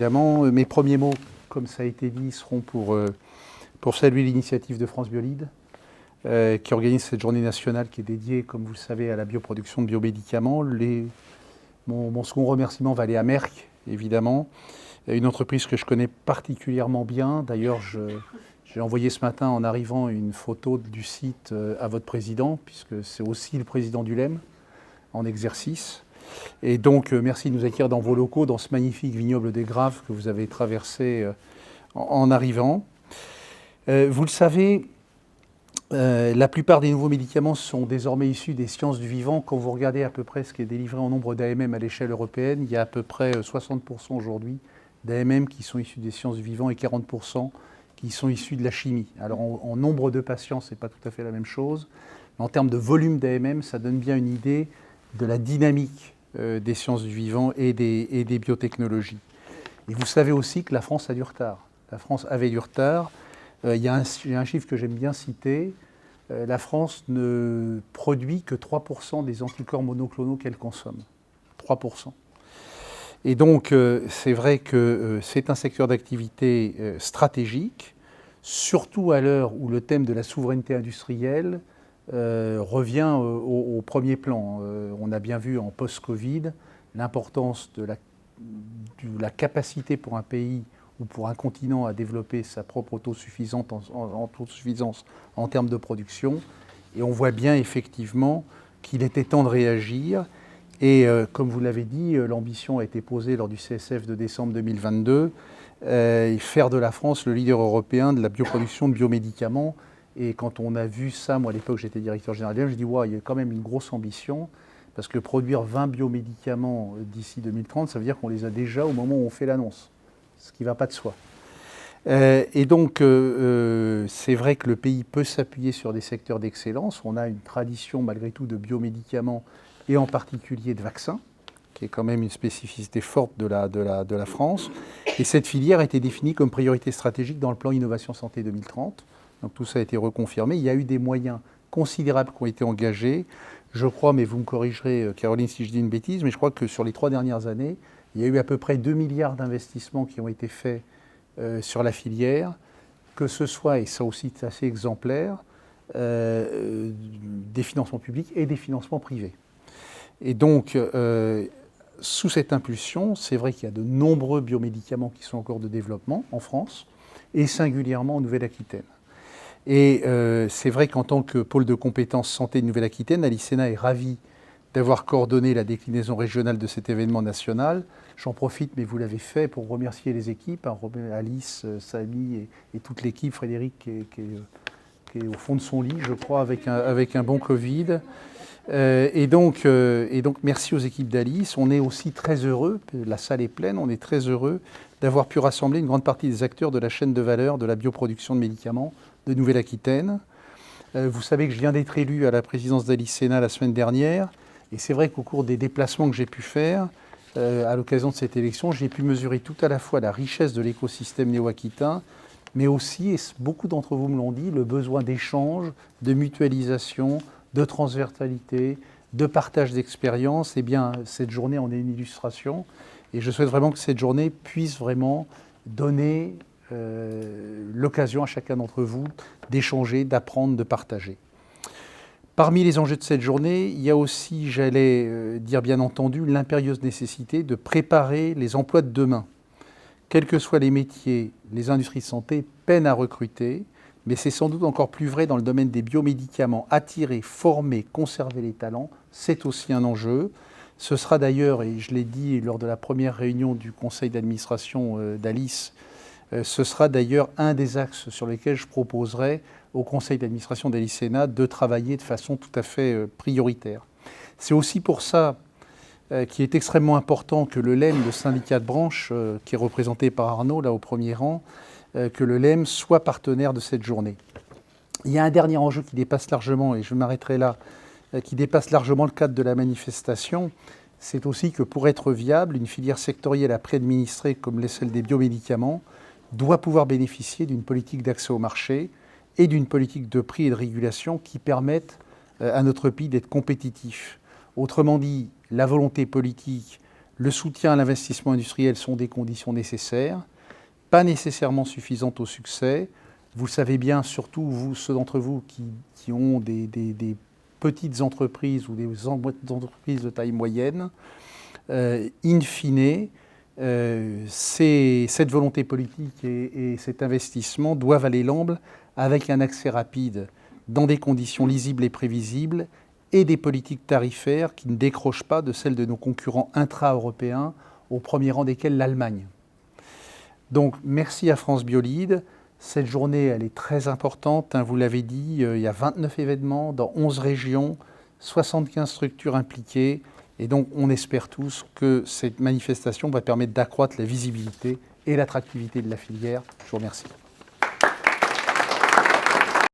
Évidemment, mes premiers mots, comme ça a été dit, seront pour saluer l'initiative de France Biolide, qui organise cette journée nationale qui est dédiée, comme vous le savez, à la bioproduction de biomédicaments. Mon second remerciement va aller à Merck, évidemment, une entreprise que je connais particulièrement bien. D'ailleurs, j'ai envoyé ce matin, en arrivant, une photo du site à votre président, puisque c'est aussi le président du LEM, en exercice. Et donc, merci de nous accueillir dans vos locaux, dans ce magnifique vignoble des Graves que vous avez traversé en arrivant. Vous le savez, la plupart des nouveaux médicaments sont désormais issus des sciences du vivant. Quand vous regardez à peu près ce qui est délivré en nombre d'AMM à l'échelle européenne, il y a à peu près 60% aujourd'hui d'AMM qui sont issus des sciences du vivant et 40% qui sont issus de la chimie. Alors en nombre de patients, ce n'est pas tout à fait la même chose. Mais en termes de volume d'AMM, ça donne bien une idée de la dynamique des sciences du vivant et des biotechnologies. Et vous savez aussi que la France a du retard. La France avait du retard. Il y a un chiffre que j'aime bien citer. La France ne produit que 3% des anticorps monoclonaux qu'elle consomme. 3%. Et donc, c'est vrai que c'est un secteur d'activité stratégique, surtout à l'heure où le thème de la souveraineté industrielle revient au premier plan. On a bien vu en post-Covid l'importance de la capacité pour un pays ou pour un continent à développer sa propre autosuffisance en termes de production. Et on voit bien effectivement qu'il était temps de réagir. Et comme vous l'avez dit, l'ambition a été posée lors du CSF de décembre 2022, faire de la France le leader européen de la bioproduction de biomédicaments. Et quand on a vu ça, moi à l'époque j'étais directeur général, je dis ouais, il y a quand même une grosse ambition, parce que produire 20 biomédicaments d'ici 2030, ça veut dire qu'on les a déjà au moment où on fait l'annonce, ce qui ne va pas de soi. Et donc c'est vrai que le pays peut s'appuyer sur des secteurs d'excellence. On a une tradition malgré tout de biomédicaments et en particulier de vaccins, qui est quand même une spécificité forte de la France. Et cette filière a été définie comme priorité stratégique dans le plan Innovation Santé 2030. Donc tout ça a été reconfirmé. Il y a eu des moyens considérables qui ont été engagés. Je crois, mais vous me corrigerez, Caroline, si je dis une bêtise, mais je crois que sur les 3 dernières années, il y a eu à peu près 2 milliards d'investissements qui ont été faits sur la filière, que ce soit, et ça aussi c'est assez exemplaire, des financements publics et des financements privés. Et donc, sous cette impulsion, c'est vrai qu'il y a de nombreux biomédicaments qui sont encore de développement en France, et singulièrement en Nouvelle-Aquitaine. Et c'est vrai qu'en tant que pôle de compétences santé de Nouvelle-Aquitaine, Alicena est ravi d'avoir coordonné la déclinaison régionale de cet événement national. J'en profite, mais vous l'avez fait, pour remercier les équipes, Alice, Samy et toute l'équipe, Frédéric qui est au fond de son lit, je crois, avec un bon Covid. Et donc, merci aux équipes d'Alice. On est aussi très heureux, la salle est pleine, on est très heureux d'avoir pu rassembler une grande partie des acteurs de la chaîne de valeur de la bioproduction de médicaments de Nouvelle-Aquitaine. Vous savez que je viens d'être élu à la présidence d'Alicena la semaine dernière, et c'est vrai qu'au cours des déplacements que j'ai pu faire, à l'occasion de cette élection, j'ai pu mesurer tout à la fois la richesse de l'écosystème néo-aquitain, mais aussi, et beaucoup d'entre vous me l'ont dit, le besoin d'échange, de mutualisation, de transversalité, de partage d'expériences. Eh bien, cette journée en est une illustration, et je souhaite vraiment que cette journée puisse vraiment donner l'occasion à chacun d'entre vous d'échanger, d'apprendre, de partager. Parmi les enjeux de cette journée, il y a aussi, j'allais dire bien entendu, l'impérieuse nécessité de préparer les emplois de demain. Quels que soient les métiers, les industries de santé peinent à recruter, mais c'est sans doute encore plus vrai dans le domaine des biomédicaments. Attirer, former, conserver les talents, c'est aussi un enjeu. Ce sera d'ailleurs, et je l'ai dit lors de la première réunion du conseil d'administration d'Alice, ce sera d'ailleurs un des axes sur lesquels je proposerai au conseil d'administration d'Alicena de travailler de façon tout à fait prioritaire. C'est aussi pour ça qu'il est extrêmement important que le LEM, le syndicat de branche, qui est représenté par Arnaud, là au premier rang, que le LEM soit partenaire de cette journée. Il y a un dernier enjeu qui dépasse largement, et je m'arrêterai là, qui dépasse largement le cadre de la manifestation. C'est aussi que pour être viable, une filière sectorielle à prix administré comme celle des biomédicaments doit pouvoir bénéficier d'une politique d'accès au marché et d'une politique de prix et de régulation qui permettent à notre pays d'être compétitif. Autrement dit, la volonté politique, Le soutien à l'investissement industriel sont des conditions nécessaires, pas nécessairement suffisantes au succès. Vous le savez bien, surtout ceux d'entre vous qui ont des petites entreprises ou des entreprises de taille moyenne. In fine, cette volonté politique et cet investissement doivent aller l'amble avec un accès rapide dans des conditions lisibles et prévisibles et des politiques tarifaires qui ne décrochent pas de celles de nos concurrents intra-européens, au premier rang desquels l'Allemagne. Donc merci à France Biolide. Cette journée, elle est très importante, hein, vous l'avez dit, il y a 29 événements dans 11 régions, 75 structures impliquées. Et donc on espère tous que cette manifestation va permettre d'accroître la visibilité et l'attractivité de la filière. Je vous remercie.